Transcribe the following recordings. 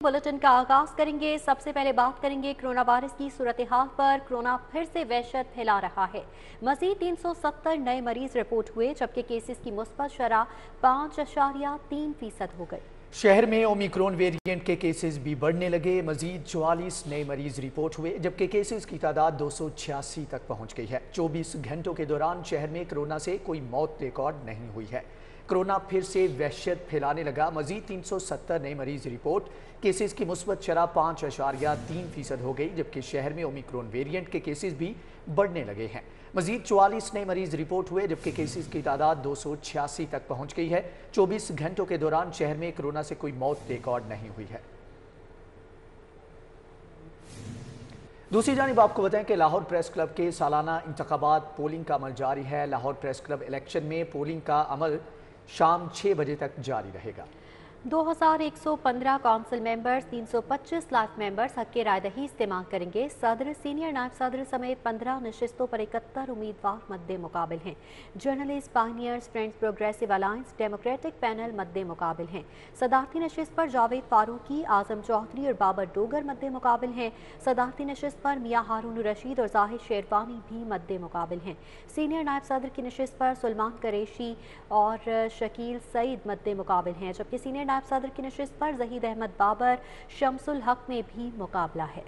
Bulletin का आगाज करेंगे। सबसे पहले बात करेंगे कोरोना वायरस की सूरत हाल पर। कोरोना फिर से वहशत फैला रहा है। मजीद 370 नए मरीज रिपोर्ट हुए, जबकि केसेस की मुस्बत शरह 5.3% हो गई। शहर में ओमिक्रॉन वेरिएंट के केसेस भी बढ़ने लगे। मजीद 44 नए मरीज रिपोर्ट हुए, जबकि केसेस की तादाद 286 तक पहुंच गई है। 24 घंटों के दौरान शहर में कोरोना से कोई मौत रिकॉर्ड नहीं हुई है। कोरोना फिर से वहशत फैलाने लगा। मजीद 370 नए मरीज रिपोर्ट। केसेस की मुस्बत शरह 5.3% हो गई, जबकि शहर में ओमिक्रॉन वेरिएंट के केसेस भी बढ़ने लगे हैं। मजीद 44 नए मरीज रिपोर्ट हुए, जबकि केसेस की तादाद 286 तक पहुंच गई है। 24 घंटों के दौरान शहर में कोरोना से कोई मौत रिकॉर्ड नहीं हुई है। दूसरी जानिब आपको बताएं कि लाहौर प्रेस क्लब के सालाना इंतखाबात पोलिंग का अमल जारी है। लाहौर प्रेस क्लब इलेक्शन में पोलिंग का अमल शाम 6 बजे तक जारी रहेगा। 2115 काउंसिल मेंबर्स, 325 लाइफ मेंबर्स हक के रायदही इस्तेमाल करेंगे। सदर, सीनियर नायब सदर समेत 15 नशिस्तों पर 71 उम्मीदवार मद्दे मुकाबिल हैं। Journalist, pioneers, friends, progressive alliance, democratic panel मद्दे मुकाबिल हैं। सदारती नशिस्त पर जावेद फारूकी, आजम चौधरी और बाबर डोगर मद्दे मुकाबिल हैं। सदारती नशिस्त पर मियां हारून रशीद और जाहिद शेरवानी भी मद्दे मुकाबिल हैं। सीनियर नायब सदर की नशिस्त पर सुलेमान कुरैशी और शकील सईद मद्दे मुकाबिल हैं, जबकि सीनियर नायब सदर की नशिस्त पर जहीद अहमद बाबर, शमसुल हक में भी मुकाबला है।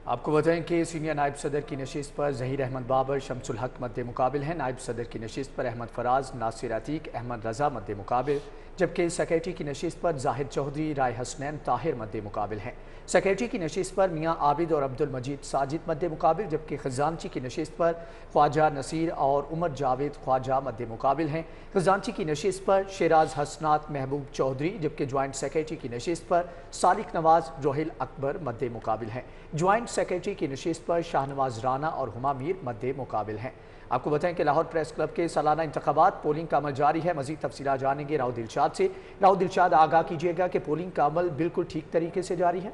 आपको बताएं कि सीनियर नायब सदर की नशिस्त पर जहीर अहमद बाबर, शमसुल हक मद्दे मुकाबिल हैं। नायब सदर की नशिस्त पर अहमद फराज, नासिर अतीक, अहमद रजा मद्दे मुकाबिल, जबकि सेक्रेटरी की नशिस्त पर जाहिद चौधरी, राय हसनैन ताहिर मद्दे मुकाबिल हैं। सेक्रेटरी की नशिस्त पर मियां आबिद और अब्दुल मजीद साजिद मद्दे मुकाबिल, जबकि खजानची की नशिस्त पर ख्वाजा नसीर और उमर जावेद ख्वाजा मद्दे मुकाबिल हैं। खजानची की नशिस्त पर शेराज हसनात महबूब चौधरी, जबकि ज्वाइंट सेक्रेटरी की नशिस्त पर सालिक नवाज रोहिल अकबर मद्दे मुकाबिल हैं। ज्वाइंट सेक्रेटरी की नशिस्त पर शाहनवाज राना और हुमा मीर मद्दे मुकाबिल हैं। आपको बताएं कि लाहौर प्रेस क्लब के सालाना इंतखाबात पोलिंग का अमल जारी है। मजीद तफसीलात जानेंगे राव दिलशाद से। राव दिलशाद, आगाह कीजिएगा कि पोलिंग का अमल बिल्कुल ठीक तरीके से जारी है।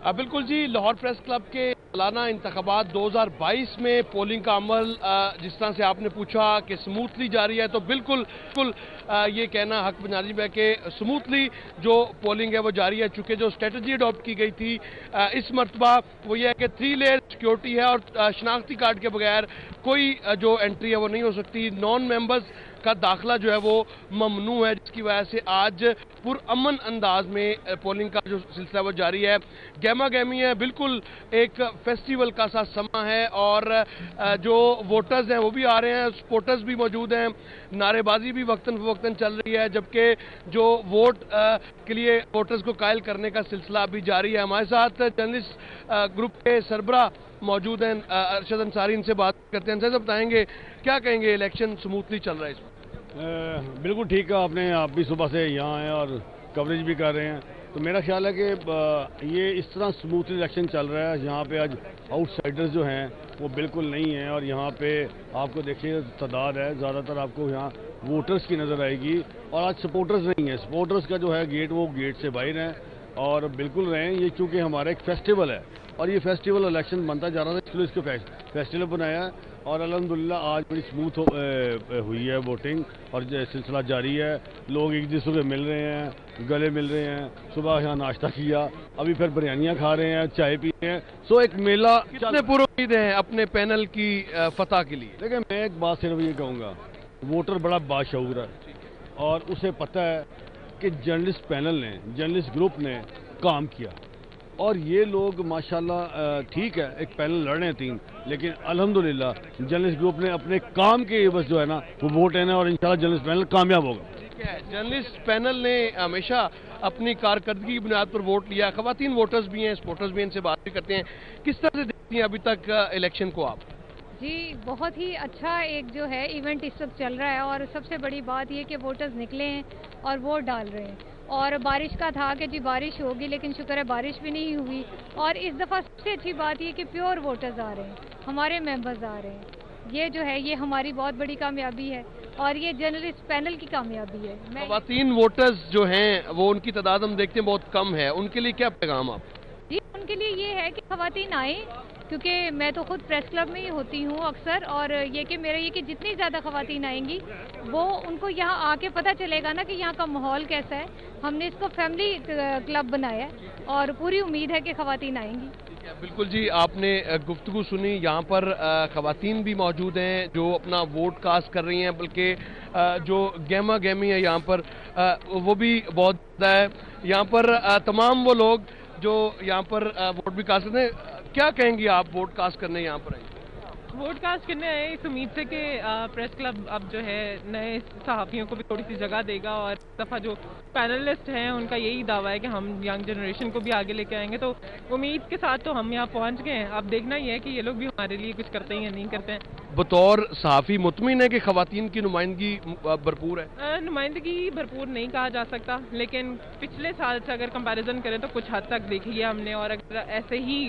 बिल्कुल जी, लाहौर प्रेस क्लब के सालाना इंतखाबात 2022 में पोलिंग का अमल जिस तरह से आपने पूछा कि स्मूथली जारी है, तो बिल्कुल ये कहना हक बनाजिब है कि स्मूथली जो पोलिंग है वो जारी है। चूँकि जो स्ट्रेटजी अडॉप्ट की गई थी इस मरतबा वो ये है कि 3 लेयर सिक्योरिटी है और शनाख्ती कार्ड के बगैर कोई जो एंट्री है वो नहीं हो सकती। नॉन मेंबर्स का दाखिला जो है वो ममनू है, जिसकी वजह से आज पुरअमन अंदाज में पोलिंग का जो सिलसिला वो जारी है। गहमा गहमी है, बिल्कुल एक फेस्टिवल का सा समा है और जो वोटर्स हैं वो भी आ रहे हैं, सपोर्टर्स भी मौजूद हैं, नारेबाजी भी वक्तन फवक्तन चल रही है, जबकि जो वोट के लिए वोटर्स को कायल करने का सिलसिला अभी जारी है। हमारे साथ जर्नलिस्ट ग्रुप के सरबरा मौजूद हैं, अरशद अंसारी, इनसे बात करते हैं। इनसे बताएंगे क्या कहेंगे, इलेक्शन स्मूथली चल रहा है इस वक्त? बिल्कुल ठीक है, आपने आप भी सुबह से यहाँ आए और कवरेज भी कर रहे हैं, तो मेरा ख्याल है कि ये इस तरह स्मूथली इलेक्शन चल रहा है। यहाँ पे आज आउटसाइडर्स जो हैं वो बिल्कुल नहीं हैं और यहाँ पे आपको देखिए तादाद है, ज़्यादातर आपको यहाँ वोटर्स की नज़र आएगी और आज सपोर्टर्स नहीं है। सपोर्टर्स का जो है गेट वो गेट से बाहर हैं और बिल्कुल रहें। ये चूँकि हमारा एक फेस्टिवल है और ये फेस्टिवल इलेक्शन बनता जा रहा था, इसलिए इसको फेस्टिवल बनाया है और अल्हम्दुलिल्लाह आज बड़ी स्मूथ हुई है वोटिंग और सिलसिला जारी है। लोग एक दूसरे से मिल रहे हैं, गले मिल रहे हैं। सुबह यहाँ नाश्ता किया, अभी फिर बिरयानियाँ खा रहे हैं, चाय पी रहे हैं। सो एक मेला। कितने पूरे उम्मीद हैं अपने पैनल की फतह के लिए? देखिए, मैं एक बात सिर्फ ये कहूँगा, वोटर बड़ा बाशऊर है और उसे पता है कि जर्नलिस्ट पैनल ने, जर्नलिस्ट ग्रुप ने काम किया और ये लोग माशाल्लाह ठीक है, एक पैनल लड़ रहे हैं 3, लेकिन अल्हम्दुलिल्लाह जर्नलिस्ट ग्रुप ने अपने काम के बस जो है ना वो वोट है ना और इंशाल्लाह जर्नलिस्ट पैनल कामयाब होगा। ठीक है, जर्नलिस्ट पैनल ने हमेशा अपनी कारकर्दगी की बुनियाद पर वोट लिया। खवातीन वोटर्स भी हैं, सपोर्टर्स भी हैं, इनसे बात भी करते हैं। किस तरह से देखती हैं अभी तक इलेक्शन को आप? जी, बहुत ही अच्छा एक जो है इवेंट इस वक्त चल रहा है और सबसे बड़ी बात ये कि वोटर्स निकले हैं और वोट डाल रहे हैं। और बारिश का था कि जी बारिश होगी, लेकिन शुक्र है बारिश भी नहीं हुई और इस दफ़ा सबसे अच्छी बात ये कि प्योर वोटर्स आ रहे हैं, हमारे मेंबर्स आ रहे हैं। ये जो है ये हमारी बहुत बड़ी कामयाबी है और ये जर्नलिस्ट पैनल की कामयाबी है। खवातीन वोटर्स जो हैं वो उनकी तादाद हम देखते हैं बहुत कम है, उनके लिए क्या पैगाम आप? जी, उनके लिए ये है कि खवातीन आए کیونکہ میں تو خود پریس کلب میں ہی ہوتی ہوں اکثر، اور یہ کہ میرا یہ کہ جتنی زیادہ خواتین آئیں گی وہ ان کو یہاں آ کے پتہ چلے گا نا کہ یہاں کا ماحول کیسا ہے. ہم نے اس کو فیملی کلب بنایا ہے اور پوری امید ہے کہ خواتین آئیں گی. بالکل جی، آپ نے گفتگو سنی. یہاں پر خواتین بھی موجود ہیں جو اپنا ووٹ کاسٹ کر رہی ہیں، بلکہ جو گہما گہمی ہے یہاں پر وہ بھی بہت زیادہ ہے. یہاں پر تمام وہ لوگ جو یہاں پر ووٹ بھی کاسٹ کرتے ہیں، کیا کہیں گی آپ ووٹ کاسٹ کرنے یہاں پر آئیں؟ ووٹ کاسٹ کرنے آئے اس امید سے کہ پریس کلب اب جو ہے نئے صحافیوں کو بھی تھوڑی سی جگہ دے گا، اور اس دفعہ جو پینلسٹ ہیں ان کا یہی دعویٰ ہے کہ ہم ینگ جنریشن کو بھی آگے لے کے آئیں گے. تو امید کے ساتھ تو ہم یہاں پہنچ گئے ہیں. اب دیکھنا یہ ہے کہ یہ لوگ بھی ہمارے لیے کچھ کرتے ہیں یا نہیں کرتے ہیں. بطور صحافی مطمئن ہے کہ خواتین کی نمائندگی بھرپور ہے؟ نمائندگی بھرپور نہیں کہا جا سکتا، لیکن پچھلے سال سے اگر کمپیریزن کریں تو کچھ حد تک دیکھ لیا ہم نے، اور اگر ایسے ہی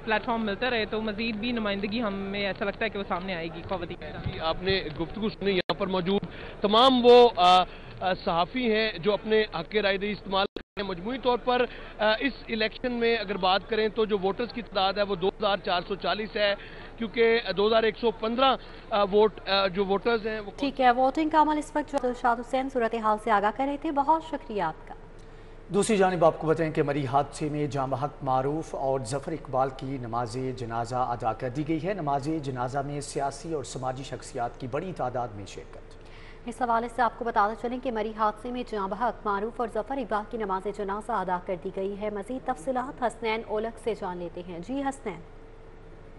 پلیٹ فارم ملتا رہے تو مزید بھی نمائندگی ہمیں ایسا لگتا ہے کہ وہ سامنے آئے گی خواتین. آپ نے گفتگو سنی. یہاں پر موجود تمام وہ صحافی ہیں جو اپنے حق رائے دہی استعمال کرتے ہیں. مجموعی طور پر اس الیکشن میں اگر بات کریں تو جو ووٹرز کی تعداد ہے وہ 2440 ہے، کیونکہ 2115 ووٹ جو ووٹرز ہیں. ٹھیک ہے، ووٹنگ کا عمل اس وقت جو دلشاد حسین صورتحال سے آگاہ کر رہے تھے، بہت شکریہ آپ کا. دوسری جانب آپ کو بتائیں کہ مری حادثے میں جاں بحق معروف اور ظفر اقبال کی نماز جنازہ ادا کر دی گئی ہے. نماز جنازہ میں سیاسی اور سماجی شخصیات کی بڑی تعداد میں شرکت. اس حوالے سے آپ کو بتاتے چلیں کہ مری حادثے میں جاں بحق معروف اور ظفر اقبال کی نماز جنازہ ادا کر دی گئی ہے. مزید تفصیلات حسنین اولک سے جان لیتے ہیں. جی حسنین.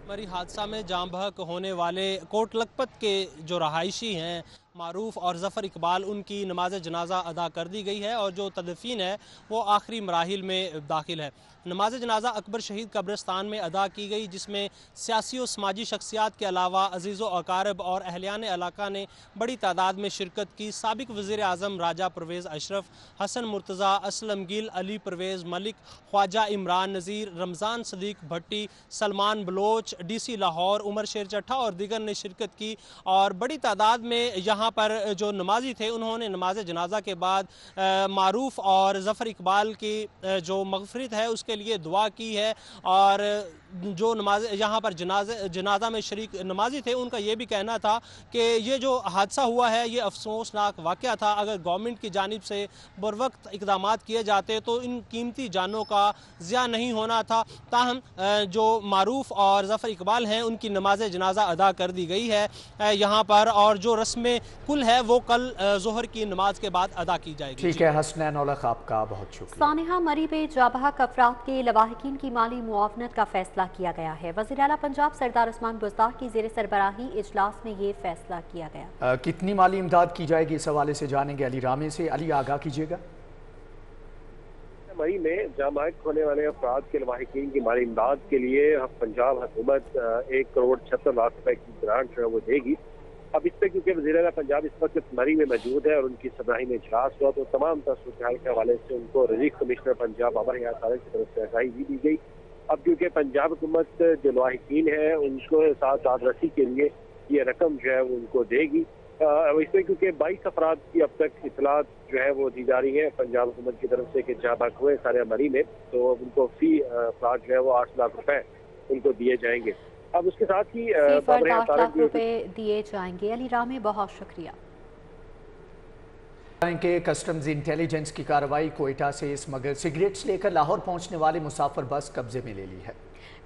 مری حادثہ میں جاں بحق ہونے والے کوٹ لکھپت کے جو رہائشی ہیں معروف اور ظفر اقبال، ان کی نماز جنازہ ادا کر دی گئی ہے، اور جو تدفین ہے وہ آخری مراحل میں داخل ہے. نماز جنازہ اکبر شہید قبرستان میں ادا کی گئی، جس میں سیاسی و سماجی شخصیات کے علاوہ عزیز و اقارب اور اہلیان علاقہ نے بڑی تعداد میں شرکت کی. سابق وزیر اعظم راجہ پرویز اشرف، حسن مرتضیٰ، اسلم گل، علی پرویز ملک، خواجہ عمران نذیر، رمضان صدیق بھٹی، سلمان بلوچ، ڈی سی لاہور عمر شیر چٹھا اور دیگر نے شرکت کی. اور بڑی تعداد میں یہاں پر جو نمازی تھے انہوں نے نماز جنازہ کے بعد معروف اور ظفر اقبال کی جو مغفرت ہے اس کے لیے دعا کی ہے. اور جو یہاں پر جنازہ میں شریک نمازی تھے ان کا یہ بھی کہنا تھا کہ یہ جو حادثہ ہوا ہے یہ افسوسناک واقعہ تھا. اگر گورنمنٹ کی جانب سے بروقت اقدامات کیے جاتے تو ان قیمتی جانوں کا ضیاع نہیں ہونا تھا. تاہم جو معروف اور ظفر اقبال ہیں ان کی نماز جنازہ ادا کر دی گئی ہے یہاں پر، اور جو رسم کل ہے وہ کل ظہر کی نماز کے بعد ادا کی جائے گی. ٹھیک ہے حسنین اولک، آپ کا بہت شکریہ. سانحہ مری پہ جاں بحق افراد کے لواحقین کی مالی معاونت کا فیصلہ کیا گیا ہے. وزیر اعلیٰ پنجاب سردار عثمان بزدار کی زیر سربراہی اجلاس میں یہ فیصلہ کیا گیا. کتنی مالی امداد کی جائے گی اس حوالے سے جانیں گے علی رامے سے. علی، آگاہ کیجیے گا. مئی میں جاں بحق ہونے والے افراد کے لواحقین کی مالی امداد کے لیے پنجاب حکومت 1,76,00,000 روپے کی گرانٹ جو ہے وہ دے گی. اب اس پہ کیونکہ وزیر اعلیٰ پنجاب اس وقت مری میں موجود ہے اور ان کی سربراہی میں اجلاس ہوا، تو تمام صورتحال کے حوالے سے ان کو ریلیف کمشنر پنجاب بابر حیات صادق کی طرف سے آگاہی بھی دی گئی. اب کیونکہ پنجاب حکومت جو لواحقین ہے ان کو ساتھ داد رسی کے لیے یہ رقم جو ہے وہ ان کو دے گی. اس میں کیونکہ 22 افراد کی اب تک اطلاعات جو ہے وہ دی جا رہی ہے پنجاب حکومت کی طرف سے کہ جاں بحق ہوئے سارے مری میں، تو ان کو فی افراد جو ہے وہ 8 لاکھ روپے ان کو دیے جائیں گے. اب اس کے ساتھ ہی 8 لاکھ روپے دیے جائیں گے. علی رامے، بہت شکریہ. کہ کسٹمز انٹیلیجنس کی کارروائی کوئٹہ سے اسمگل سگریٹس لے کر لاہور پہنچنے والی مسافر بس قبضے میں لے لی ہے.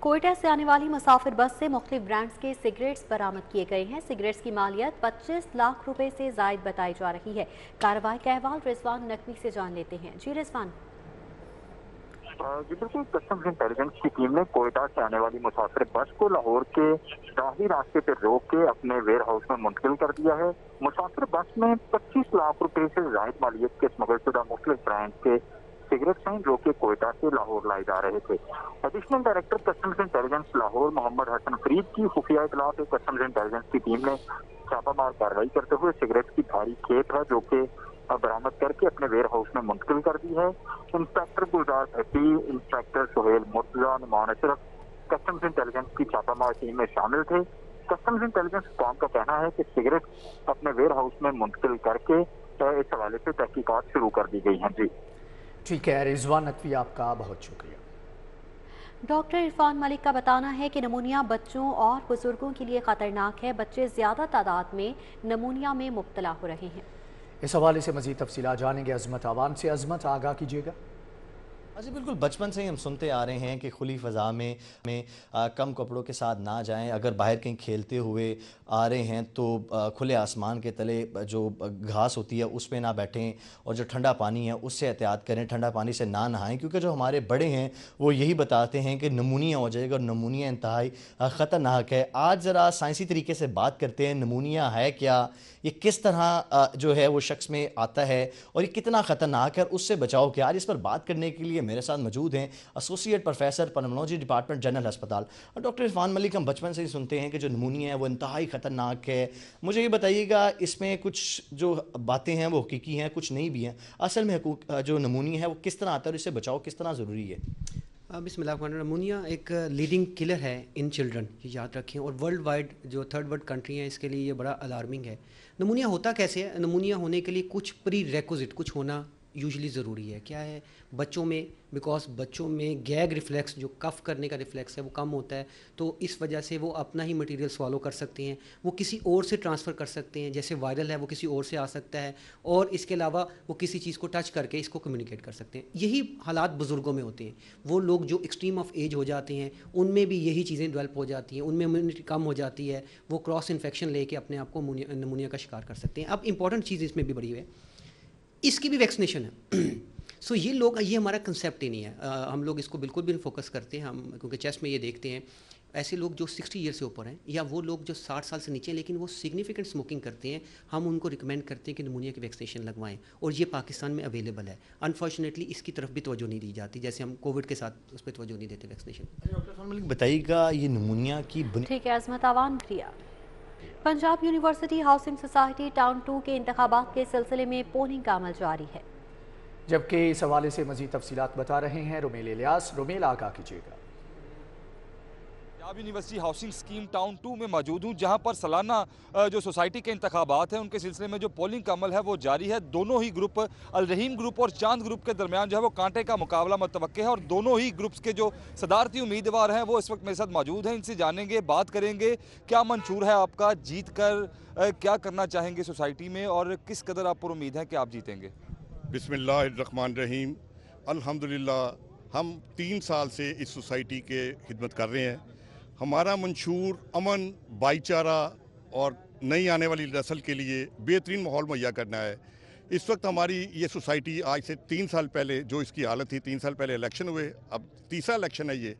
کوئٹہ سے آنے والی مسافر بس سے مختلف برانڈز کے سگریٹس برآمد کیے گئے ہیں. سگریٹس کی مالیت 25 لاکھ روپے سے زائد بتائی جا رہی ہے. کارروائی کا احوال رضوان نقوی سے جان لیتے ہیں. جی رضوان. جی بالکل، کسٹمز انٹیلیجنس کی ٹیم نے کوئٹہ سے آنے والی مسافر بس کو لاہور کے داہلی راستے پر روک کے اپنے ویئر ہاؤس میں منتقل کر دیا ہے. مسافر بس میں 25 لاکھ روپے سے زائد مالیت کے اسمگل شدہ مختلف برانڈ کے سگریٹس ہیں جو کہ کوئٹہ سے لاہور لائے جا رہے تھے. Additional director customs intelligence Lahore Muhammad Hassan Farid کی خفیہ اطلاع پہ کسٹمز انٹیلیجنس کی ٹیم نے چھاپہ مار کارروائی کرتے ہوئے سگریٹ کی بھاری کھیپ ہے جو کہ برآمد کر کے اپنے ویئر ہاؤس میں منتقل کر دی ہے. انسپیکٹر گلزار بھٹی، انسپیکٹر سہیل مرتضیٰ، نعمان اشرف کسٹمز انٹیلیجنس کی چھاپہ مار ٹیم میں شامل تھے. کسٹمز انٹیلیجنس قوم کا کہنا ہے کہ سگریٹ اپنے ویئر ہاؤس میں منتقل کر کے اس حوالے سے تحقیقات شروع کر دی گئی ہیں. جی ٹھیک ہے رضوان نقوی، آپ کا بہت شکریہ. डॉक्टर इरफान मलिक का बताना है कि नमूनिया बच्चों और बुजुर्गों के लिए खतरनाक है। बच्चे ज़्यादा तादाद में नमूनिया में मुब्तला हो रहे हैं। इस हवाले से मज़ीद तफसीलात जानेंगे अजमत आवान से। अजमत, आगाह कीजिएगा। जी बिल्कुल, बचपन से ही हम सुनते आ रहे हैं कि खुली फ़ज़ा में कम कपड़ों के साथ ना जाएं। अगर बाहर कहीं खेलते हुए आ रहे हैं तो खुले आसमान के तले जो घास होती है उस पर ना बैठें, और जो ठंडा पानी है उससे एहतियात करें, ठंडा पानी से ना नहाएं, क्योंकि जो हमारे बड़े हैं वो यही बताते हैं कि नमूनिया हो जाएगा, और नमूनिया इंतहाई ख़तरनाक है। आज ज़रा साइंसी तरीके से बात करते हैं, नमूनिया है क्या, ये किस तरह जो है वो शख्स में आता है, और ये कितना ख़तरनाक है, और उससे बचाव क्या। आज इस पर बात करने के लिए मेरे साथ मौजूद हैं associate professor pulmonology department general अस्पताल डॉक्टर इरफान मलिक। हम बचपन से ही सुनते हैं कि जो नमूनिया है वो इंतहाई ख़तरनाक है। मुझे ये बताइएगा, इसमें कुछ जो बातें हैं वो हकीकी हैं, कुछ नहीं भी हैं। असल में जो नमूनिया है वो किस तरह आता है और इससे बचाव किस तरह ज़रूरी है? बिस्मिल्लाह। नमूनिया एक लीडिंग किलर है इन चिल्ड्रन, ये याद रखें, और वर्ल्ड वाइड जो थर्ड वर्ल्ड कंट्री हैं इसके लिए ये बड़ा अलार्मिंग है। नमूनिया होता कैसे है? नमूनिया होने के लिए कुछ प्री रेक्विजिट कुछ होना यूजुअली ज़रूरी है। क्या है? बच्चों में, बिकॉज बच्चों में गैग रिफ्लेक्स, जो कफ करने का रिफ्लेक्स है वो कम होता है, तो इस वजह से वो अपना ही मटेरियल स्वालो कर सकते हैं, वो किसी और से ट्रांसफ़र कर सकते हैं, जैसे वायरल है वो किसी और से आ सकता है, और इसके अलावा वो किसी चीज़ को टच करके इसको कम्युनिकेट कर सकते हैं। यही हालात बुज़ुर्गों में होते हैं। वो लोग जो एक्सट्रीम ऑफ एज हो जाते हैं उनमें भी यही चीज़ें डेवलप हो जाती हैं, उनमें इम्यूनिटी कम हो जाती है, वो क्रॉस इन्फेक्शन लेके अपने आप को नमूनिया का शिकार कर सकते हैं। अब इंपॉर्टेंट चीज़ इसमें भी बड़ी है, इसकी भी वैक्सीनेशन है। सो ये लोग, ये हमारा कंसेप्ट ही नहीं है, हम लोग इसको बिल्कुल भी नहीं फोकस करते हैं हम, क्योंकि चेस्ट में ये देखते हैं ऐसे लोग जो 60 ईयर से ऊपर हैं, या वो लोग जो 60 साल से नीचे हैं लेकिन वो सिग्निफिकेंट स्मोकिंग करते हैं, हम उनको रिकमेंड करते हैं कि नमूनिया की वैक्सीनेशन लगवाएं, और ये पाकिस्तान में अवेलेबल है। अनफॉर्चुनेटली इसकी तरफ भी तवज्जो नहीं दी जाती, जैसे हम कोविड के साथ उस पर तवज्जो नहीं देते वैक्सीनेशन। डॉक्टर मलिक बताइएगा, ये नमूनिया की ठीक है अजमत आवान प्रिया। Punjab university housing society town 2 के इंतखाबात के सिलसिले में पोलिंग का अमल जारी है, जबकि इस हवाले से मजीद तफसीलात बता रहे हैं रोमेल इलियास। रोमेल, आगाह कीजिएगा। Punjab university housing scheme town 2 में मौजूद हूँ, जहाँ पर सालाना जो सोसाइटी के इंतखाबात हैं उनके सिलसिले में जो पोलिंग का अमल है वो जारी है। दोनों ही ग्रुप, अल रहीम ग्रुप और चांद ग्रुप के दरमियान जो है वो कांटे का मुकाबला मुतवक्के है, और दोनों ही ग्रुप्स के जो सदारती उम्मीदवार हैं वो इस वक्त मेरे साथ मौजूद हैं। इनसे जानेंगे, बात करेंगे, क्या मंशूर है आपका, जीत कर क्या करना चाहेंगे सोसाइटी में, और किस कदर आप पर उम्मीद है कि आप जीतेंगे? बिस्मिल्लाहिर्रहमानिर्रहीम। अल्हम्दुलिल्लाह हम 3 साल से इस सोसाइटी के खिदमत कर रहे हैं। हमारा मंशूर अमन, भाईचारा और नई आने वाली नस्ल के लिए बेहतरीन माहौल मुहैया करना है। इस वक्त हमारी ये सोसाइटी आज से 3 साल पहले जो इसकी हालत थी, 3 साल पहले इलेक्शन हुए, अब तीसरा इलेक्शन है ये।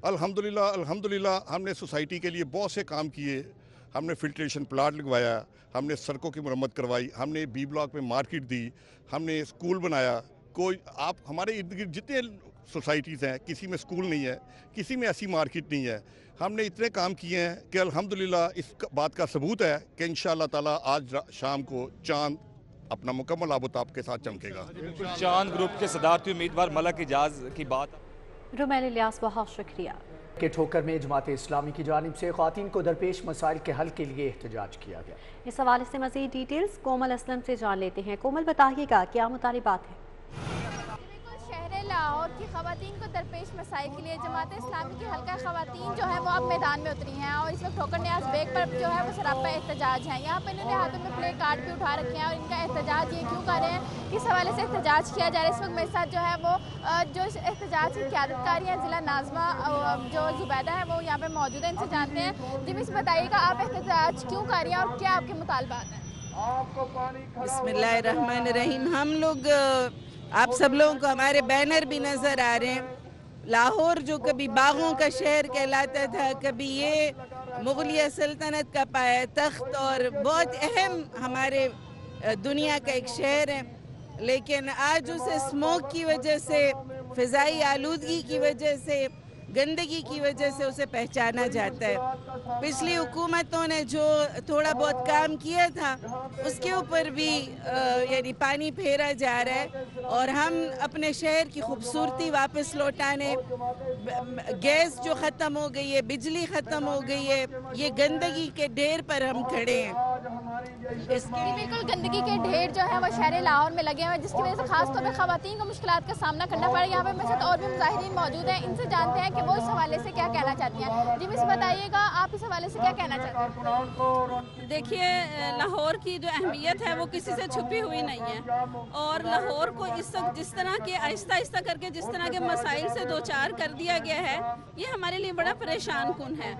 अल्हम्दुलिल्लाह हमने सोसाइटी के लिए बहुत से काम किए। हमने फिल्ट्रेशन प्लांट लगवाया, हमने सड़कों की मरम्मत करवाई, हमने बी ब्लॉक में मार्केट दी, हमने स्कूल बनाया। कोई आप हमारे इर्द गिर्द जितने सोसाइटीज़ हैं किसी में स्कूल नहीं है, किसी में ऐसी मार्केट नहीं है। हमने इतने काम किए हैं कि अल्हम्दुलिल्लाह इस बात का सबूत है कि इंशाअल्लाह ताला आज शाम को चांद अपना मुकम्मल आबोताब के साथ चमकेगा। चांद ग्रुप के सदारती उम्मीदवार मलक इजाज की बात। रोमेल इलियास, बहुत शुक्रिया। के ठोकर में जमात इस्लामी की जानिब से ख़वातीन को दरपेश मसाइल के हल के लिए एहतजाज किया गया। इस हवाले से मज़ीद डिटेल्स कोमल असलम से जान लेते हैं। कोमल, बताइएगा क्या मुतालिबात है? शहर लाहौर की ख़वातीन को दरपेश मसाइल के लिए जमात इस्लामी की हल्का ख़वातीन जो है वो अब मैदान में उतरी हैं, और इस वक्त ठोकर न्याज़ बेग पर जो है वो सरापा एहतजाज है। यहाँ पर इन्होंने हाथों में प्ले कार्ड भी उठा रखे हैं, और इनका एहतजाज ये क्यों कर रहे हैं, किस हवाले से एहतजाज किया जा रहा है। इस वक्त मेरे साथ जो है वो जो एहतजाज की क़यादतकारी हैं ज़िला नाज़मा जो ज़ुबैदा है वो यहाँ पर मौजूद है, इनसे जानते हैं। जी मिस, बताइएगा आप एहतजाज क्यों कर रही हैं और क्या आपके मुतालबात हैं? बिस्मिल्लाहिर्रहमानिर्रहीम। हम लोग, आप सब लोगों को हमारे बैनर भी नज़र आ रहे हैं। लाहौर जो कभी बागों का शहर कहलाता था, कभी ये मुगलिया सल्तनत का पाया तख्त और बहुत अहम हमारे दुनिया का एक शहर है, लेकिन आज उसे स्मोक की वजह से, फ़िज़ाई आलूदगी की वजह से, गंदगी की वजह से उसे पहचाना जाता है। पिछली हुकूमतों ने जो थोड़ा बहुत काम किया था उसके ऊपर भी यानी पानी फेरा जा रहा है, और हम अपने शहर की खूबसूरती वापस लौटाने, गैस जो ख़त्म हो गई है, बिजली ख़त्म हो गई है, ये गंदगी के ढेर पर हम खड़े हैं। बिल्कुल गंदगी के ढेर जो है वो शहर लाहौर में लगे हुए हैं, जिसकी वजह से खास तौर पर खवातीन को मुश्किलात का सामना करना पड़ रहा है। यहाँ पे मेरे साथ और भी मुजाहिरीन मौजूद हैं, इनसे जानते हैं कि वो इस हवाले से क्या कहना चाहती हैं। जी मिस बताइएगा, आप इस हवाले से क्या कहना चाहते हैं? देखिए, लाहौर की जो अहमियत है वो किसी से छुपी हुई नहीं है, और लाहौर को इस वक्त जिस तरह के आहिस्ता आहिस्ता करके जिस तरह के मसाइल से दो चार कर दिया गया है, ये हमारे लिए बड़ा परेशान कुन है।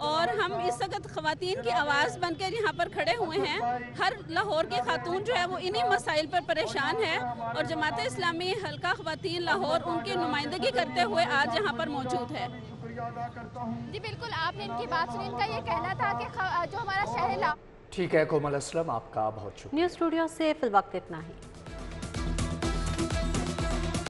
और हम इस वक्त खवातीन की आवाज़ बनकर यहाँ पर खड़े हुए हैं। हर लाहौर की खातून जो है वो इन्हीं मसाइल पर परेशान है, और जमात इस्लामी हल्का खवातीन लाहौर उनकी नुमाइंदगी करते हुए आज यहाँ पर मौजूद है। जी बिल्कुल, आपने इनकी बात सुनी। इनका ये कहना था कि जो हमारा शहर ठीक है कोमल असलम, आपका बहुत शुक्रिया। न्यूज़ स्टूडियो से फिल वक्त इतना ही।